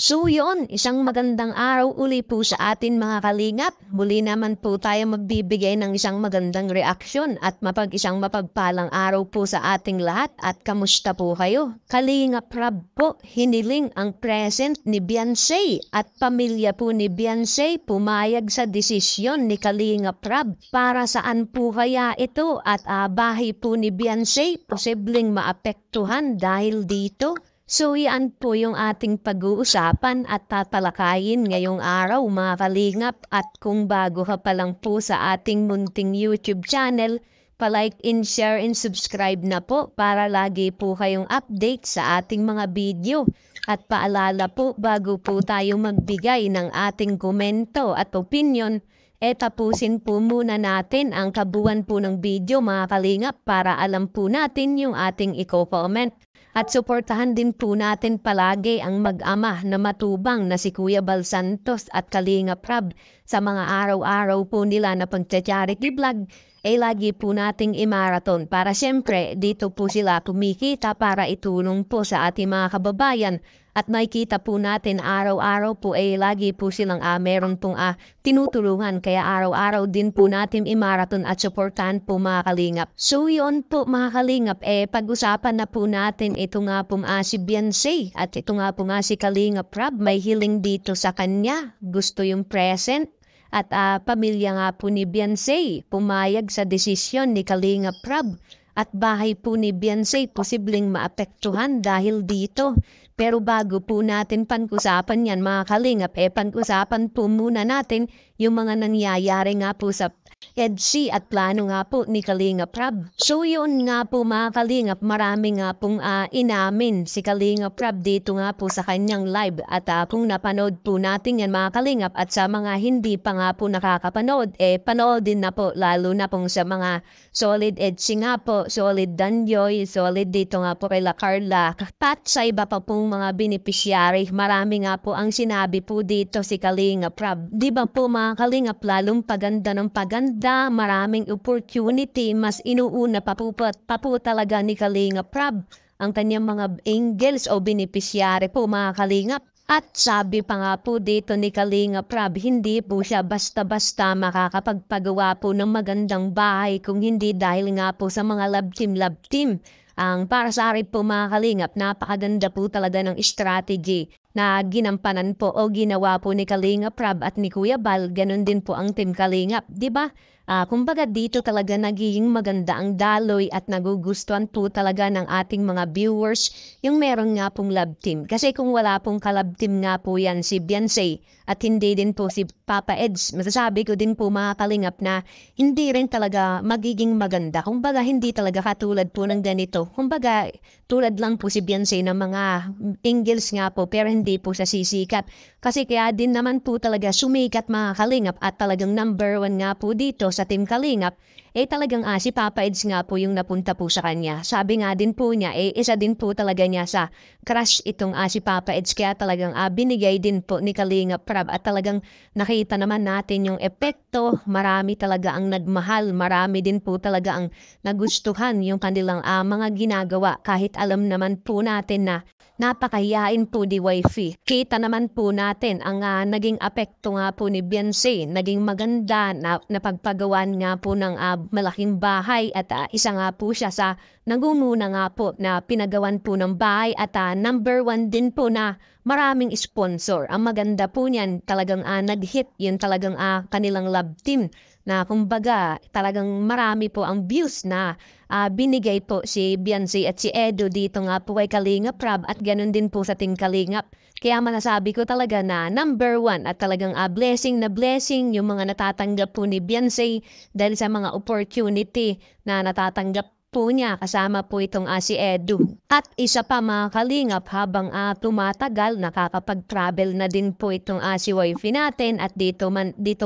So yun, isang magandang araw uli po sa atin mga kalingap. Muli naman po tayo magbibigay ng isang magandang reaksyon at isang mapagpalang araw po sa ating lahat. At kamusta po kayo? Kalingap Rab po, hiniling ang present ni Beyonce at pamilya po ni Beyonce pumayag sa desisyon ni Kalingap Rab. Para saan po kaya ito at bahay po ni Beyonce posibleng maapektuhan dahil dito? So yan po yung ating pag-uusapan at tatalakayin ngayong araw mga kalingap, at kung bago ka pa lang po sa ating munting YouTube channel, palike and share and subscribe na po para lagi po kayong update sa ating mga video. At paalala po, bago po tayo magbigay ng ating komento at opinion, tapusin po muna natin ang kabuuan po ng video mga kalingap para alam po natin yung ating i-comment. At suportahan din po natin palagi ang mag-ama na matubang na si Kuya Bal Santos at Kalingap Rab sa mga araw-araw po nila na pag-charity vlog. Lagi po nating i-marathon para siyempre dito po sila kumikita para itulong po sa ating mga kababayan. At nakikita po natin araw-araw po lagi po silang meron pong tinutulungan. Kaya araw-araw din po natin i-marathon at suportahan po mga kalingap. So yun po mga kalingap, pag-usapan na po natin ito nga pong si Beyonce at ito nga po nga si Kalingap Rab. May hiling dito sa kanya. Gusto yung present. At pamilya nga po ni Beyonce pumayag sa desisyon ni Kalingap Rab. At bahay po ni Beyonce posibleng maapektuhan dahil dito. Pero bago po natin pag-usapan yan mga kalingap, pag-usapan po muna natin yung mga nangyayari nga po sa EDC at plano nga po ni Kalingap Rab. So yun nga po mga kalingap, marami nga pong inamin si Kalingap Rab dito nga po sa kanyang live. At kung napanood po natin yan mga kalingap, at sa mga hindi pa nga po nakakapanood, panoodin na po, lalo na pong sa mga solid EDC nga po, solid Danjoy, solid dito nga po kay La Carla, pat sa iba pa pong mga beneficiary. Marami nga po ang sinabi po dito si Kalingap Rab. Di ba po mga kalingap, lalong paganda ng paganda, maraming opportunity, mas inuuna pa po talaga ni Kalingap Rab ang kanyang mga angels o beneficiary po mga kalingap. At sabi pa nga po dito ni Kalingap Rab, hindi po siya basta-basta makakapagpagawa po ng magandang bahay kung hindi dahil nga po sa mga love team. Ang para sa akin po mga kalingap, napakaganda po talaga ng strategy na ginampanan po o ginawa po ni Kalingap Rab at ni Kuya Bal. Ganon din po ang Team Kalingap, di ba? Kumbaga dito talaga nagiging maganda ang daloy at nagugustuhan po talaga ng ating mga viewers yung meron nga pong love team. Kasi kung wala pong kalab team nga po yan si Beyonce at hindi din po si Papa Eds, masasabi ko din po mga kalingap na hindi rin talaga magiging maganda. Kumbaga hindi talaga katulad po ng ganito. Kumbaga tulad lang po si Beyonce ng mga angels nga po pero hindi po siya sisikat. Kasi kaya din naman po talaga sumikat mga kalingap at talagang number 1 nga po dito sa Team Kalingap, talagang si Papa Eds nga po yung napunta po sa kanya. Sabi nga din po niya, isa din po talaga niya sa crush itong si Papa Eds. Kaya talagang binigay din po ni Kalingap Rab at talagang nakita naman natin yung epekto. Marami talaga ang nagmahal, marami din po talaga ang nagustuhan yung kanilang mga ginagawa. Kahit alam naman po natin na napakahiyain po ni wifey. Kita naman po natin ang naging apekto nga po ni Beyonce. Naging maganda na napagpagawan nga po ng malaking bahay at isa nga po siya sa nagumuna nga po na pinagawan po ng bahay at number 1 din po na maraming sponsor. Ang maganda po niyan talagang nag-hit yun talagang kanilang love team na kumbaga talagang marami po ang views na binigay po si Beyonce at si Edo dito nga po kay Kalingap Rab at ganun din po sa Team Kalingap. Kaya manasabi ko talaga na number 1 at talagang blessing na blessing yung mga natatanggap po ni Beyonce dahil sa mga opportunity na natatanggap po niya kasama po itong si Edu. At isa pa mga kalingap, habang tumatagal nakakapag-travel na din po itong si wifey natin at dito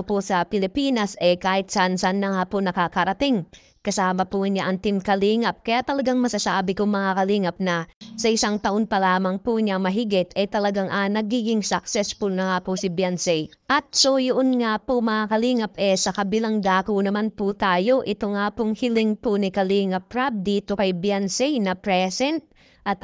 po sa Pilipinas kahit saan-saan na nga po nakakarating. Kasama po niya ang Team Kalingap. Kaya talagang masasabi ko mga kalingap na sa isang taon pa lamang po niya mahigit talagang nagiging successful na nga po si Beyonce. At so yun nga po mga kalingap sa kabilang dako naman po tayo. Ito nga pong hiling po ni Kalingap Rab dito kay Beyonce na present at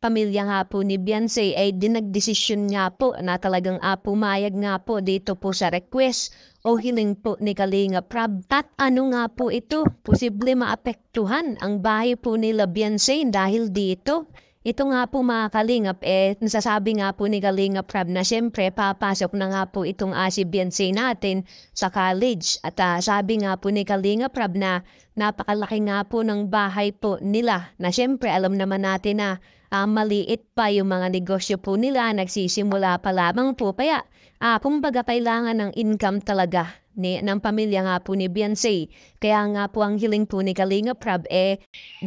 pamilya nga po ni Beyonce ay dinagdesisyon nga po na talagang pumayag nga po dito po sa request o hiling po ni Kalinga Prab. At ano nga po ito? Posible maapektuhan ang bahay po nila Beyonce dahil dito. Ito nga po mga Kalingap, nasasabi nga po ni Kalinga Prab na siyempre papasok na nga po itong si Beyonce natin sa college. At sabi nga po ni Kalinga Prab na napakalaki nga po ng bahay po nila na siyempre alam naman natin na maliit pa yung mga negosyo po nila, nagsisimula pa lamang po. Kaya kumbaga kailangan ng income talaga ng pamilya nga po ni Beyonce. Kaya nga po ang hiling po ni Kalinga Prab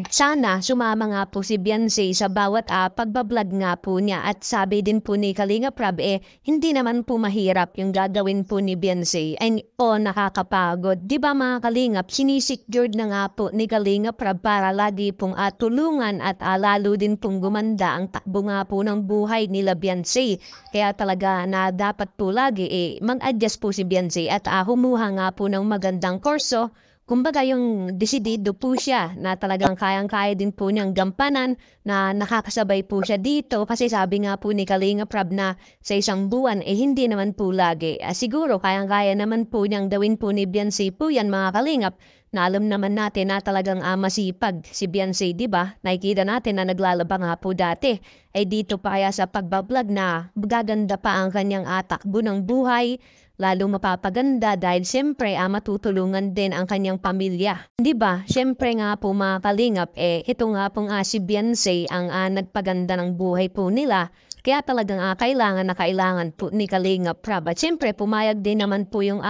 sana sumama nga po si Beyonce sa bawat pagbablog nga po niya. At sabi din po ni Kalinga Prab hindi naman po mahirap yung gagawin po ni Beyonce nakakapagod. Diba mga Kalingap, sinisecured na nga po ni Kalinga Prab para lagi pong tulungan at lalo din pong gumanda ang takbo nga po ng buhay nila Beyonce. Kaya talaga na dapat po lagi mag-adjust po si Beyonce at humuha nga po ng magandang kurso. Kumbaga yung desidido po siya na talagang kayang-kaya din po niyang gampanan na nakakasabay po siya dito kasi sabi nga po ni Kalinga Prab na sa isang buwan hindi naman po lagi. Siguro kayang-kaya naman po niyang gawin po ni Beyonce po yan mga Kalingap na alam naman natin na talagang masipag si Beyonce, di ba? Nakikita natin na naglalaba nga po dati. Dito pa kaya sa pagbablog na gaganda pa ang kanyang takbo ng buhay, lalo mapapaganda dahil siyempre matutulungan din ang kanyang pamilya. 'Di ba? Siyempre nga po mga Kalingap, ito nga pong si Beyonce ang nagpaganda ng buhay po nila. Kaya talagang kailangan po ni Kalinga Prab. At siyempre pumayag din naman po yung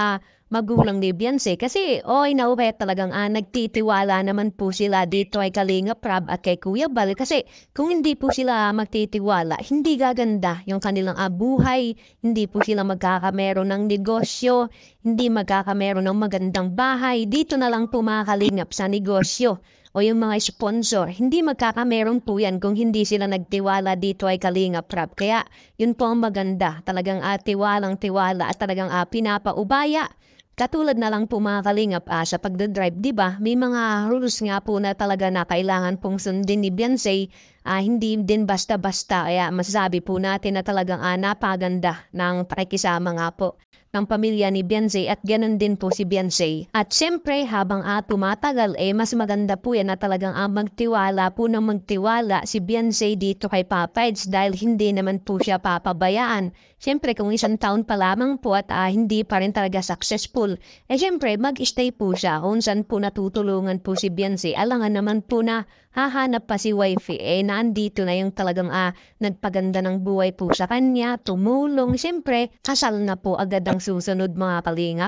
magulang ni Beyonce kasi talagang nagtitiwala naman po sila dito kay Kalinga Prab at kay Kuya Bal kasi kung hindi po sila magtitiwala, hindi gaganda yung kanilang buhay, hindi po sila magkakameron ng negosyo, hindi magkakameron ng magandang bahay. Dito na lang po mga Kalingap sa negosyo o yung mga sponsor, hindi magkakameron po yan kung hindi sila nagtiwala dito ay Kalinga Prab. Kaya yun po ang maganda, talagang tiwalang-tiwala at talagang pinapaubaya. Katulad na lang po mga Kalingap sa pagdadrive, di ba? May mga rules nga po na talaga na kailangan pong sundin ni Beyonce. Hindi din basta-basta. Kaya masasabi po natin na talagang napaganda ng pakikisama nga po ng pamilya ni Beyonce at ganun din po si Beyonce. At siyempre habang tumatagal mas maganda po yan na talagang magtiwala po ng magtiwala si Beyonce dito kay Papa Eds dahil hindi naman po siya papabayaan. Siyempre kung isang taon pa lamang po at hindi pa rin talaga successful, siyempre mag-stay po siya kung saan po natutulungan po si Beyonce. Alangan naman po na hahanap pa si wifey nandito na yung talagang nagpaganda ng buhay po sa kanya, tumulong. Siyempre kasal na po agad ang susunod mga Kalingap.